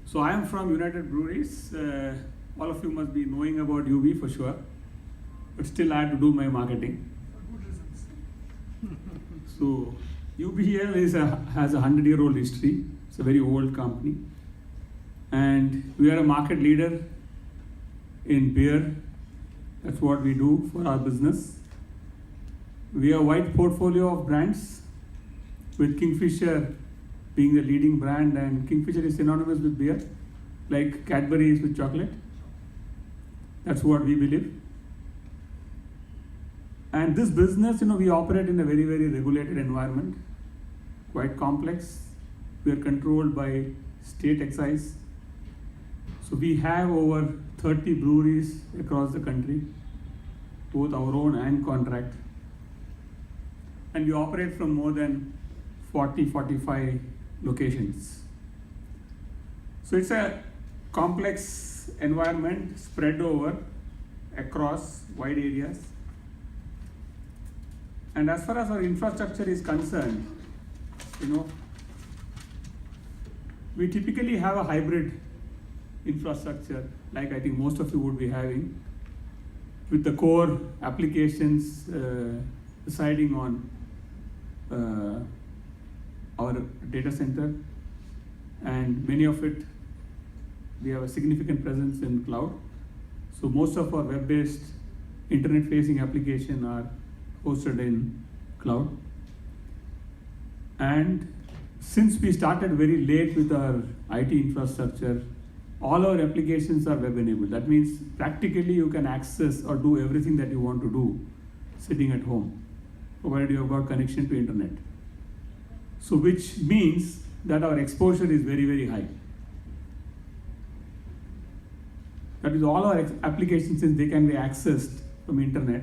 So I am from United Breweries. All of you must be knowing about UB for sure, but still I had to do my marketing. For good reasons. So UBL has a 100-year-old history. It's a very old company, and we are a market leader in beer. That's what we do for our business. We have a wide portfolio of brands, with Kingfisher being the leading brand, and Kingfisher is synonymous with beer, like Cadbury is with chocolate. That's what we believe. And this business, we operate in a very, very regulated environment, quite complex. We are controlled by state excise. So we have over 30 breweries across the country, both our own and contract. And we operate from more than 45 locations. So it's a complex environment spread over across wide areas. And as far as our infrastructure is concerned, we typically have a hybrid infrastructure, like I think most of you would be having, with the core applications residing on our data center, and many of it, we have a significant presence in cloud. So most of our web-based internet-facing applications are hosted in cloud. And since we started very late with our IT infrastructure, all our applications are web-enabled. That means practically you can access or do everything that you want to do sitting at home, provided you have got connection to internet. So which means that our exposure is very, very high. That is, all our applications, since they can be accessed from internet,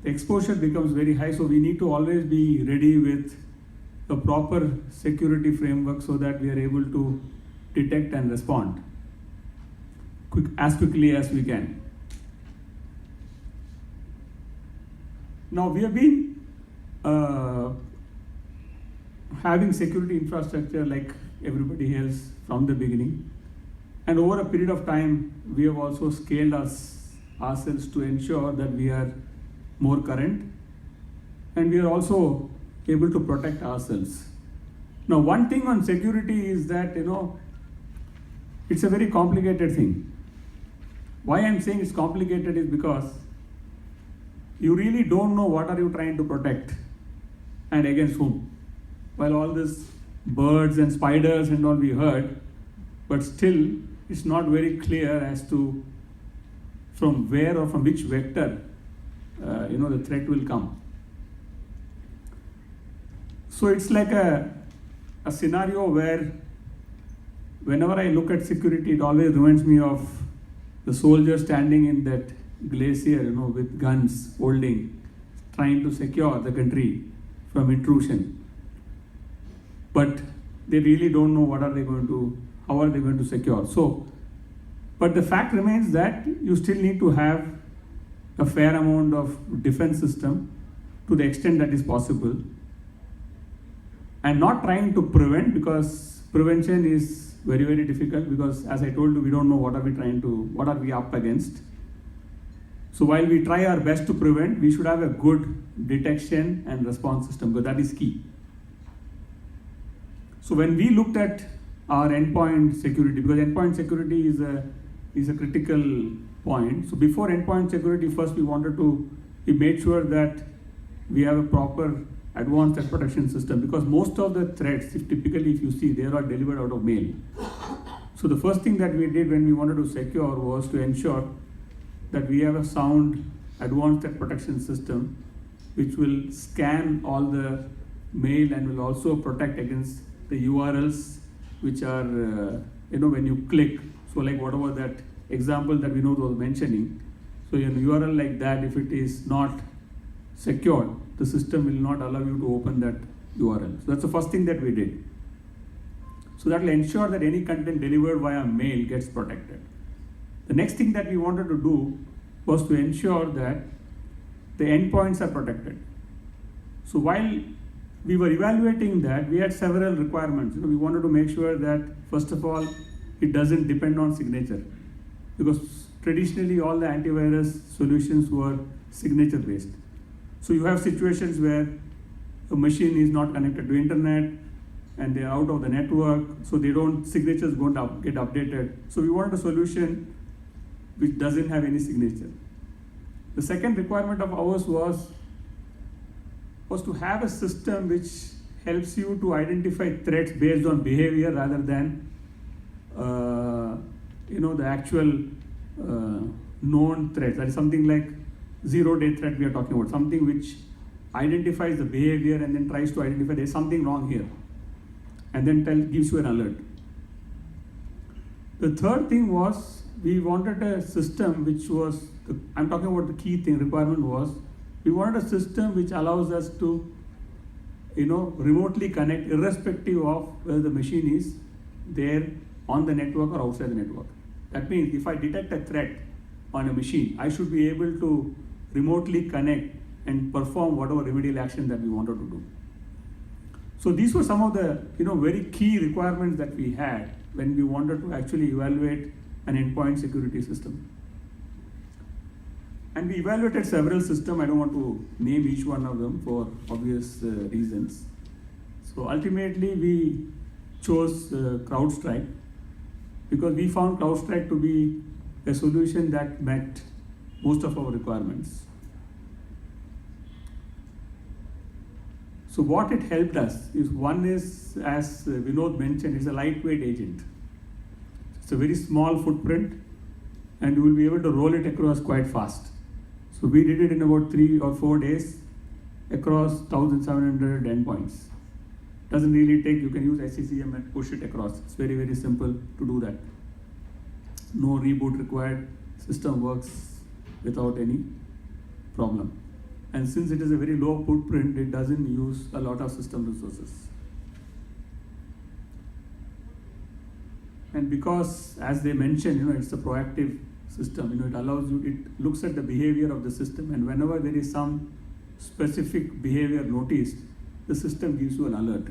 the exposure becomes very high. So we need to always be ready with a proper security framework so that we are able to detect and respond as quickly as we can. Now we have been having security infrastructure like everybody else from the beginning, and over a period of time we have also scaled ourselves to ensure that we are more current, and we are also able to protect ourselves. Now one thing on security is that it's a very complicated thing. Why I'm saying it's complicated is because you really don't know what are you trying to protect and against whom. While all this birds and spiders and all we heard, but still it's not very clear as to from where or from which vector the threat will come. So it's like a scenario where whenever I look at security, it always reminds me of the soldier standing in that glacier, with guns holding, trying to secure the country from intrusion. But they really don't know how are they going to secure. So, but the fact remains that you still need to have a fair amount of defense system to the extent that is possible, and not trying to prevent, because prevention is very, very difficult, because as I told you, we don't know what are we up against. So while we try our best to prevent, we should have a good detection and response system, because that is key. So when we looked at our endpoint security, because endpoint security is a critical point. So before endpoint security, first we made sure that we have a proper advanced threat protection system, because most of the threats, typically if you see, they are delivered out of mail. So the first thing that we did when we wanted to secure was to ensure that we have a sound advanced threat protection system which will scan all the mail and will also protect against the URLs which are, when you click. So like whatever that example that Vinod was mentioning. So an URL like that, if it is not secured, the system will not allow you to open that URL. So that's the first thing that we did. So that will ensure that any content delivered via mail gets protected. The next thing that we wanted to do was to ensure that the endpoints are protected. So while we were evaluating that, we had several requirements. We wanted to make sure that, first of all, it doesn't depend on signature. Because traditionally, all the antivirus solutions were signature based. So you have situations where a machine is not connected to internet and they're out of the network, so signatures don't get updated. So we wanted a solution which doesn't have any signature. The second requirement of ours was to have a system which helps you to identify threats based on behavior rather than the actual known threats. That is something like zero-day threat we are talking about, something which identifies the behavior and then tries to identify there's something wrong here, and then gives you an alert. The third thing was we wanted a system which was, I'm talking about the key thing, requirement was, we wanted a system which allows us to remotely connect irrespective of whether the machine is there on the network or outside the network. That means if I detect a threat on a machine, I should be able to remotely connect and perform whatever remedial action that we wanted to do. So these were some of the very key requirements that we had when we wanted to actually evaluate an endpoint security system. And we evaluated several systems. I don't want to name each one of them for obvious reasons. So ultimately we chose CrowdStrike because we found CrowdStrike to be a solution that met most of our requirements. So what it helped us is, one is, as Vinod mentioned, it's a lightweight agent. It's a very small footprint and you will be able to roll it across quite fast. So we did it in about 3 or 4 days across 1,700 endpoints. Doesn't really take, you can use SCCM and push it across. It's very, very simple to do that. No reboot required, system works without any problem. And since it is a very low footprint, it doesn't use a lot of system resources. And because, as they mentioned, it's a proactive system, it allows you, it looks at the behavior of the system, and whenever there is some specific behavior noticed, the system gives you an alert.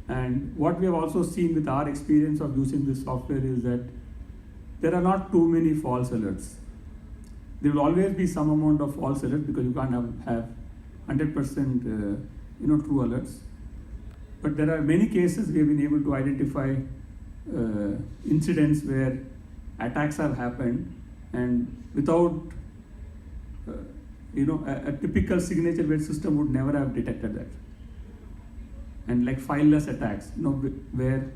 And what we have also seen with our experience of using this software is that there are not too many false alerts. There will always be some amount of false alerts because you can't have 100% true alerts. But there are many cases we have been able to identify incidents where attacks have happened and without a typical signature-based system would never have detected that. And like fileless attacks, where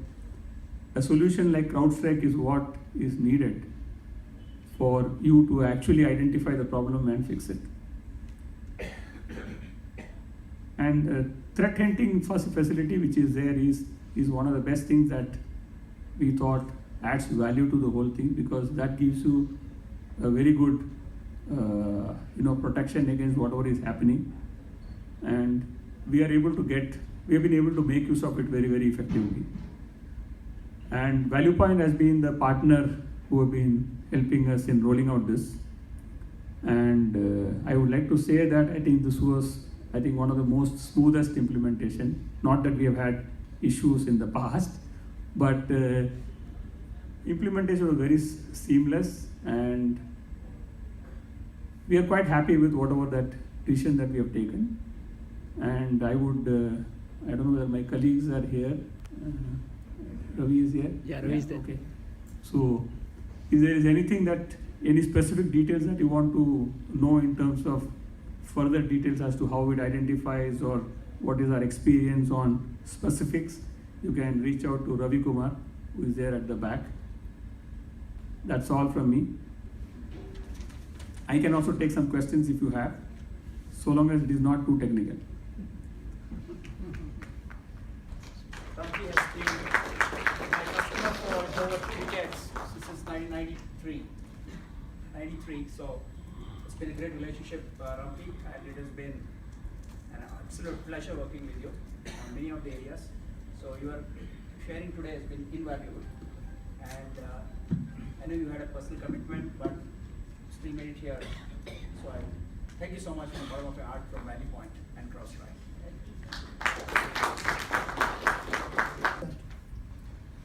a solution like CrowdStrike is what is needed for you to actually identify the problem and fix it. And threat hunting facility which is there is one of the best things that we thought adds value to the whole thing, because that gives you a very good protection against whatever is happening. And we have been able to make use of it very, very effectively. And ValuePoint has been the partner who have been helping us in rolling out this. And I would like to say that I think this was, one of the most smoothest implementation. Not that we have had issues in the past, but implementation was very seamless, and we are quite happy with whatever that decision that we have taken. And I would, I don't know whether my colleagues are here. Ravi is here? Yeah, Ravi is there. Okay. So, if there is any specific details that you want to know in terms of further details as to how it identifies or what is our experience on specifics, you can reach out to Ravi Kumar, who is there at the back. That's all from me. I can also take some questions if you have, so long as it is not too technical. Ravi has been my customer for over 3 decades, since 1993. So it's been a great relationship, Ravi, and it has been an absolute pleasure working with you on many of the areas. So your sharing today has been invaluable. And I know you had a personal commitment, but still made it here. So I thank you so much from the bottom of your heart from ValuePoint and CrowdStrike.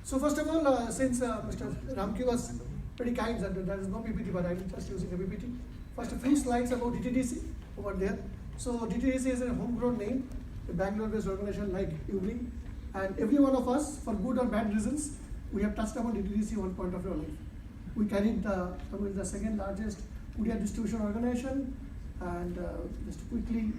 So first of all, since Mr. Ramki was pretty kind that there is no PPT, but I will just using the PPT. First, a few slides about DTDC over there. So DTDC is a homegrown name, a Bangalore-based organization like UBI, and every one of us, for good or bad reasons, we have touched upon DTDC one point of our life. We carried the second largest courier distribution organization, and just to quickly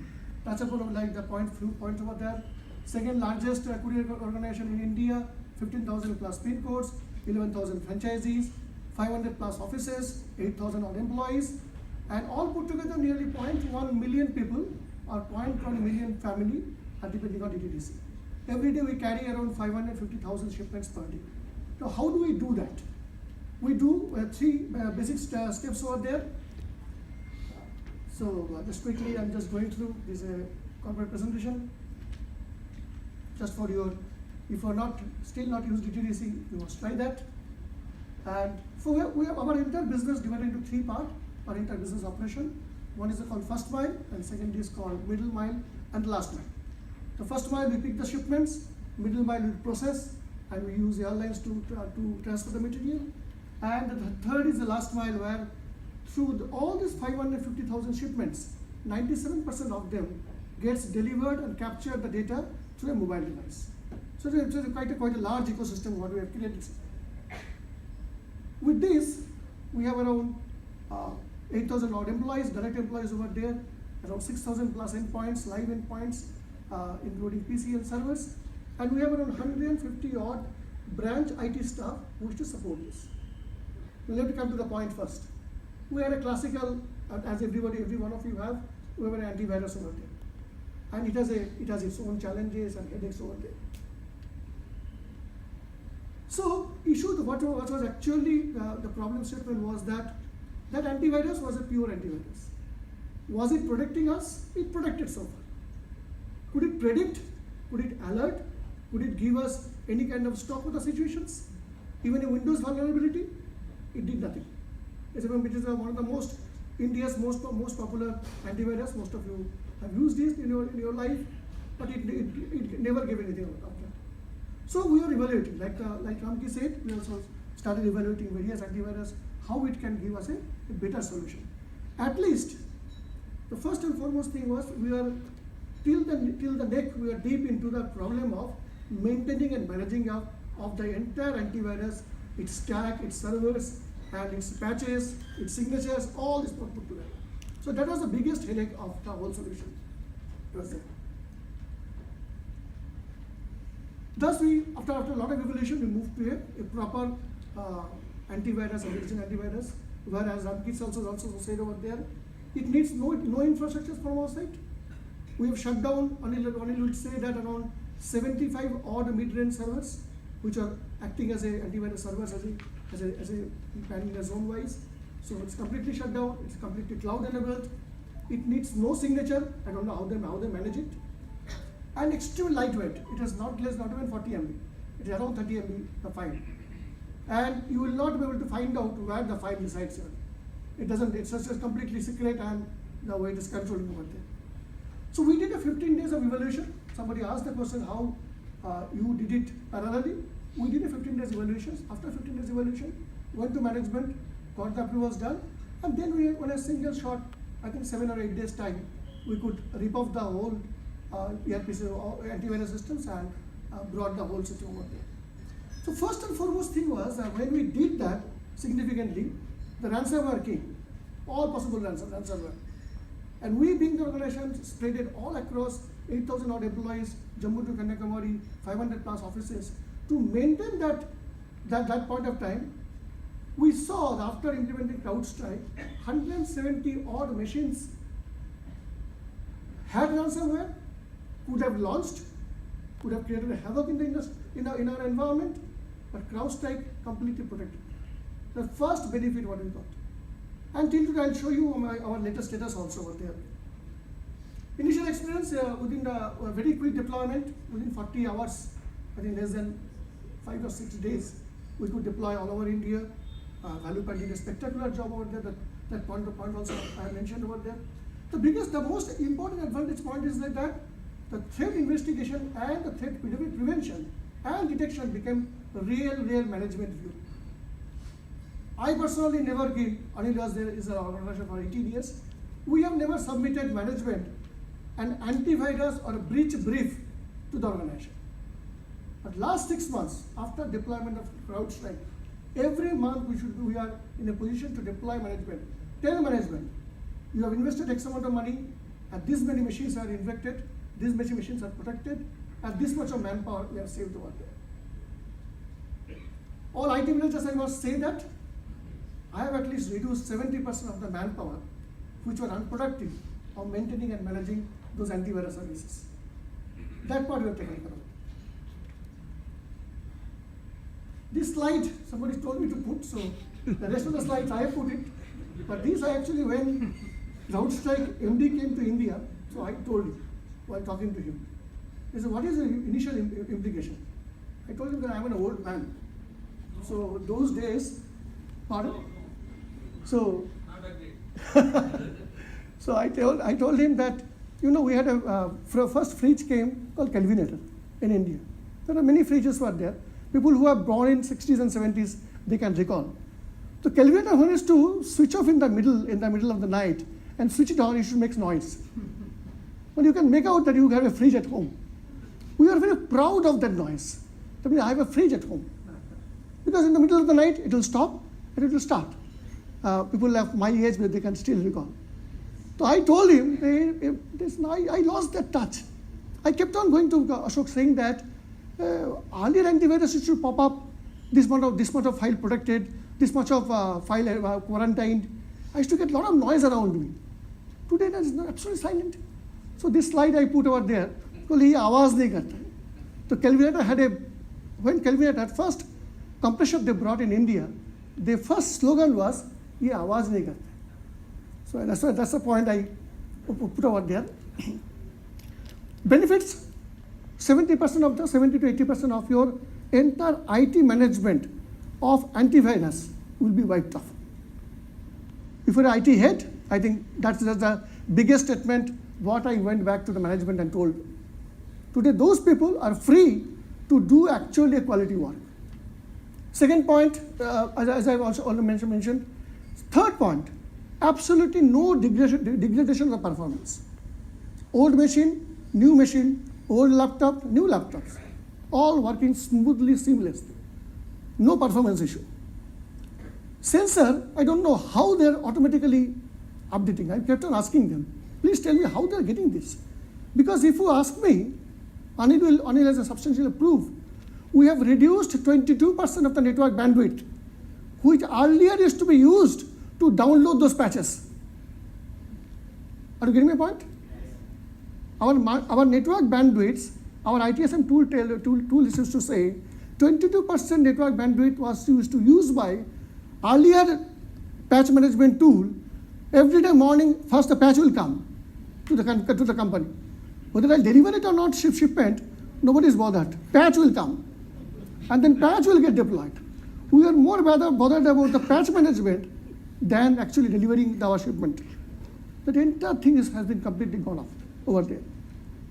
touch upon like the few points over there. Second largest courier organization in India, 15,000 plus pin codes, 11,000 franchisees, 500 plus offices, 8,000 odd employees, and all put together nearly 0.1 million people or 0.1 million family are depending on DTDC. Every day we carry around 550,000 shipments per day. Now how do we do that? We do three basic steps over there. So just quickly, I'm just going through this corporate presentation. Just for your, if you're still not used DTDC, you must try that. And so we have our entire business divided into three parts, our entire business operation. One is called first mile, and second is called middle mile, and last mile. The first mile we pick the shipments, middle mile we process, and we use airlines to transfer the material. And the third is the last mile, where through all these 550,000 shipments, 97% of them gets delivered and captured the data through a mobile device. So it's quite a large ecosystem what we have created. With this, we have around 8,000 odd employees, direct employees over there, around 6,000 plus endpoints, live endpoints, including PC and servers, and we have around 150 odd branch IT staff who is to support this. We'll have to come to the point first. We are a classical, as every one of you have, we have an antivirus over there, and it has its own challenges and headaches over there. So, what was actually the problem statement was that antivirus was a pure antivirus. Was it protecting us? It protected so far. Could it predict? Could it alert? Could it give us any kind of stock of the situations? Even a Windows vulnerability? It did nothing. It is one of the India's most popular antivirus. Most of you have used this in your life, but it never gave anything out of that. So we are evaluating, like Ramki said, we also started evaluating various antivirus, how it can give us a better solution. At least, the first and foremost thing was we are till the neck, we are deep into the problem of maintaining and managing of the entire antivirus, its stack, its servers, and its patches, its signatures, all this put together. So that was the biggest headache of the whole solution. It was there. Thus, after a lot of evolution, we moved to a proper antivirus, intelligent antivirus, whereas Ramki also said over there, it needs no infrastructure from our side. We have shut down, Anil would say that around 75 odd mid-range servers, which are acting as a antivirus servers as a planning a zone wise. So it's completely shut down, it's completely cloud enabled. It needs no signature. I don't know how they manage it. And extremely lightweight. It is not even 40 MB. It is around 30 MB the file. And you will not be able to find out where the file resides here. It doesn't, it's just completely secret, and the way it is controlled over there. So we did a 15 days of evaluation. Somebody asked the question how you did it parallelly. We did a 15 days evaluation. After 15 days evaluation, went to management, got the approvals done, and then we, on a single shot, I think 7 or 8 days time, we could rip off the whole ERP antivirus systems and brought the whole system over there. So first and foremost thing was that when we did that significantly, the ransomware came, all possible ransomware. And we, being the organization, spread it all across 8,000 odd employees, Jammu to Kanyakumari, 500 plus offices. To maintain that point of time, we saw that after implementing CrowdStrike, 170 odd machines had ransomware, could have launched, could have created a havoc in our environment, but CrowdStrike completely protected. The first benefit what we got. And till today I'll show you our latest status also over there. Initial experience within the very quick deployment, within 40 hours, I think less than 5 or 6 days, we could deploy all over India. ValuePoint did a spectacular job over there. That point also I mentioned over there. The most important advantage point is that the threat investigation and the threat prevention and detection became a real management view. I personally never give, Anil was there, is an organization for 18 years. We have never submitted management an antivirus or a breach brief to the organization. But last 6 months, after deployment of CrowdStrike, every month we are in a position to deploy management. Tell management, you have invested X amount of money, and this many machines are infected, these many machines are protected, and this much of manpower we have saved over there. All IT managers, I must say that I have at least reduced 70% of the manpower which were unproductive of maintaining and managing those antivirus services. That part we have taken care of. This slide, somebody told me to put, so the rest of the slides I have put it. But these are actually when CrowdStrike MD came to India, so I told him while talking to him. He said, what is the initial implication? I told him that I'm an old man. So those days, pardon? So, so I told him that, we had a first fridge came called Kelvinator in India. There are many fridges were there. People who are born in 60s and 70s, they can recall. So Kelvinator, one is to switch off in the middle of the night and switch it on, it should make noise. But you can make out that you have a fridge at home. We are very proud of that noise. I mean, I have a fridge at home. Because in the middle of the night, it will stop and it will start. People of my age, they can still recall. So I told him, I lost that touch. I kept on going to Ashok saying that earlier antivirus should pop up, this much of file protected, this much of file quarantined. I used to get a lot of noise around me. Today that is absolutely silent. So this slide I put over there, because he आवाज नहीं करता. So Kelvinator when Kelvinator first compressor they brought in India, their first slogan was, ये आवाज नहीं करता. So that's the point I put over there. Benefits, 70% to 80% of your entire IT management of antivirus will be wiped off. If you're an IT head, I think that's the biggest statement what I went back to the management and told. Today those people are free to do actually a quality work. Second point, as I've also already mentioned. Third point, absolutely no degradation of the performance. Old machine, new machine, old laptop, new laptops, all working smoothly, seamlessly. No performance issue. Sensor, I don't know how they're automatically updating. I kept on asking them, please tell me how they're getting this. Because if you ask me, Anil has a substantial proof. We have reduced 22% of the network bandwidth, which earlier used to be used to download those patches. Are you getting my point? Our network bandwidths, our ITSM tool used to say, 22% network bandwidth was used to use by earlier patch management tool. Every day morning, first the patch will come to the company. Whether I deliver it or not, shipment, nobody is bothered. Patch will come. And then patch will get deployed. We are more bothered about the patch management than actually delivering our shipment. That entire thing has been completely gone off over there.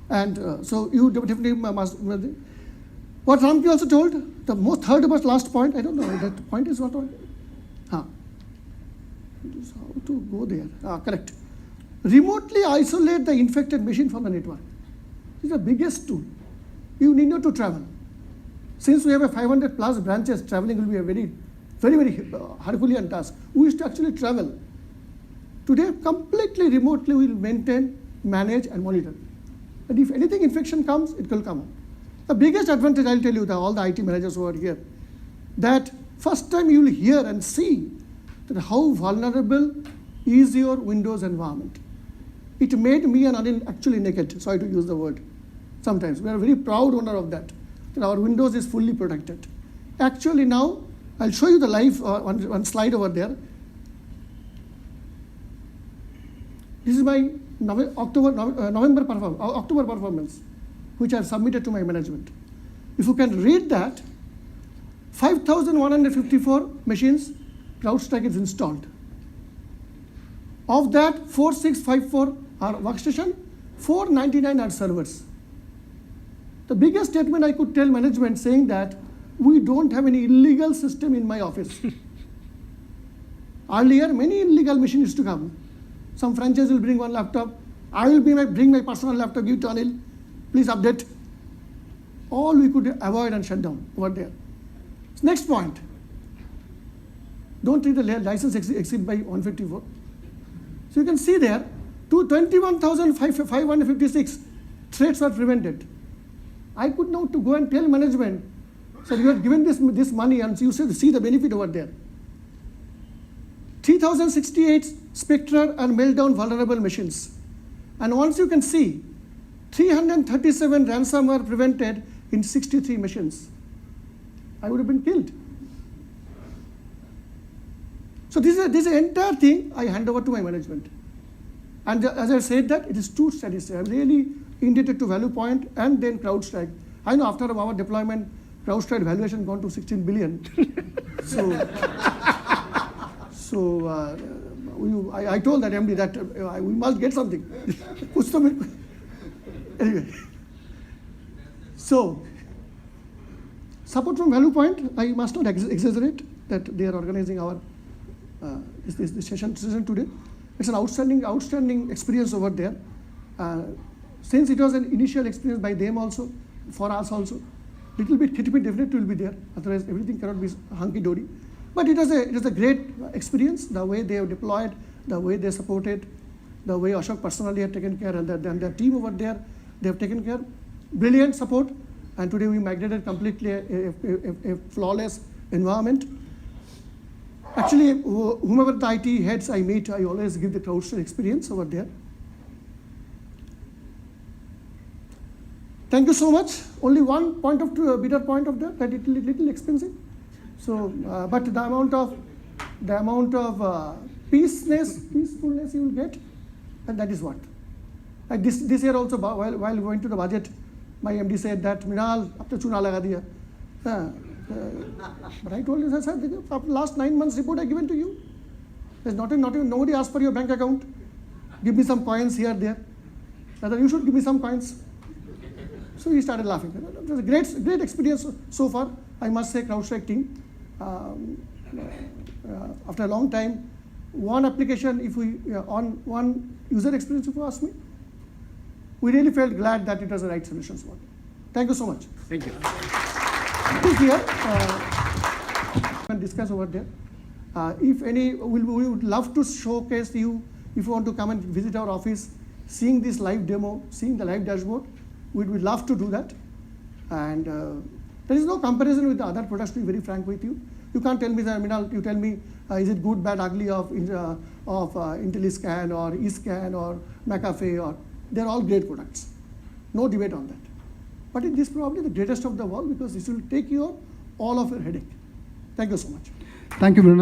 And so you definitely must. What Ramki also told, the third but last point, I don't know, that point is what? How to go there? Correct. Remotely isolate the infected machine from the network. This is the biggest tool. You need not to travel. Since we have a 500 plus branches, traveling will be a very Herculean task. We used to actually travel. Today, completely remotely, we will maintain, manage, and monitor. And if anything infection comes, it will come out. The biggest advantage, I'll tell you, all the IT managers who are here, that first time you will hear and see that how vulnerable is your Windows environment. It made me and Anil actually naked, sorry to use the word. Sometimes we are very proud owner of that our Windows is fully protected. Actually now, I'll show you the live one slide over there. This is my October performance, which I have submitted to my management. If you can read that, 5,154 machines, CrowdStrike is installed. Of that, 4,654 are workstation, 499 are servers. The biggest statement I could tell management saying that we don't have any illegal system in my office. Earlier, many illegal machines used to come. Some franchise will bring one laptop. I will bring my personal laptop, give to Anil. Please update. All we could avoid and shut down over there. Next point. Don't treat the license exceed by 154. So you can see there, 21,556 threats were prevented. I could now to go and tell management, sir, you have given this money and you see the benefit over there. 3,068 Spectre and meltdown vulnerable machines. And once you can see, 337 ransomware prevented in 63 machines. I would have been killed. So this entire thing I hand over to my management. And as I said that, it is two studies. I'm really indebted to Value Point and then CrowdStrike. I know after our deployment, CrowdStrike valuation gone to 16 billion. I told that MD that we must get something. Anyway, so support from Value Point, I must not exaggerate that they are organizing our this session today. It's an outstanding experience over there. Since it was an initial experience by them also, for us also, little bit hit me definitely will be there. Otherwise, everything cannot be hunky-dory. But it was a great experience. The way they have deployed, the way they supported, the way Ashok personally had taken care, and their team over there, they have taken care. Brilliant support. And today we migrated completely a flawless environment. Actually, whomever the IT heads I meet, I always give the CrowdStrike experience over there. Thank you so much. Only one bitter point of that it little expensive. So, but the amount of peacefulness you will get, and that is what. Like this year also, while going to the budget, my MD said that Mrinal, ab to chuna laga diya. But I told you, sir, after last 9 months report I given to you. There's nobody asked for your bank account. Give me some coins here, there. Rather, you should give me some coins. So he started laughing. It was a great experience so far. I must say, CrowdStrike team. After a long time, one application, on one user experience, if you ask me, we really felt glad that it was the right solution for it. Thank you so much. Thank you. Here, and discuss over there. If any, we would love to showcase you. If you want to come and visit our office, seeing this live demo, seeing the live dashboard, we'd love to do that. And there is no comparison with the other products, to be very frank with you. You can't tell me, you tell me, is it good, bad, ugly of IntelliScan or eScan or McAfee, or they're all great products. No debate on that. But it is probably the greatest of the all, because this will take you all of your headache. Thank you so much. Thank you, Mrinal.